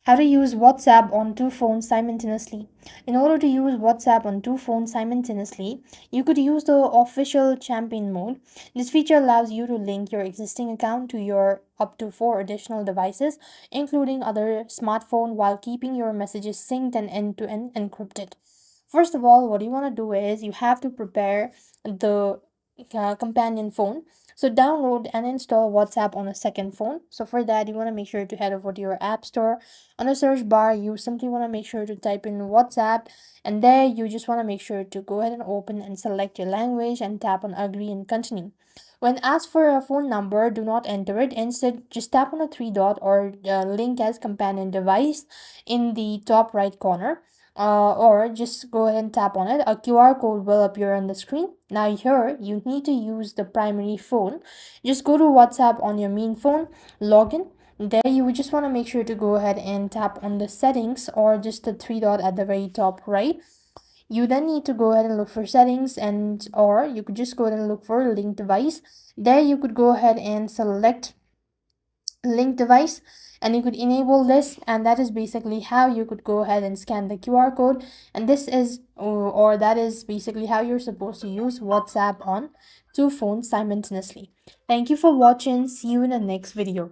How to use WhatsApp on two phones simultaneously. In order to use WhatsApp on two phones simultaneously, you could use the official champion mode. This feature allows you to link your existing account to your up to four additional devices, including other smartphone, while keeping your messages synced and end-to-end encrypted. First of all, what you want to do is you have to prepare the companion phone. So download and install WhatsApp on a second phone. So for that, you want to make sure to head over to your app store. On the search bar, you simply want to make sure to type in WhatsApp, and there you just want to make sure to go ahead and open and select your language and tap on agree and continue. When asked for a phone number, do not enter it. Instead, just tap on a three dot or link as companion device in the top right corner. Or just go ahead and tap on it. A QR code will appear on the screen. Now here you need to use the primary phone. Just go to WhatsApp on your main phone, log in. There you would just want to make sure to go ahead and tap on the settings or just the three dot at the very top right. You then need to go ahead and look for settings, and or you could just go ahead and look for link device. There you could go ahead and select link device, and you could enable this, and that is basically how you could go ahead and scan the QR code. And this is or that is basically how you're supposed to use WhatsApp on two phones simultaneously. Thank you for watching. See you in the next video.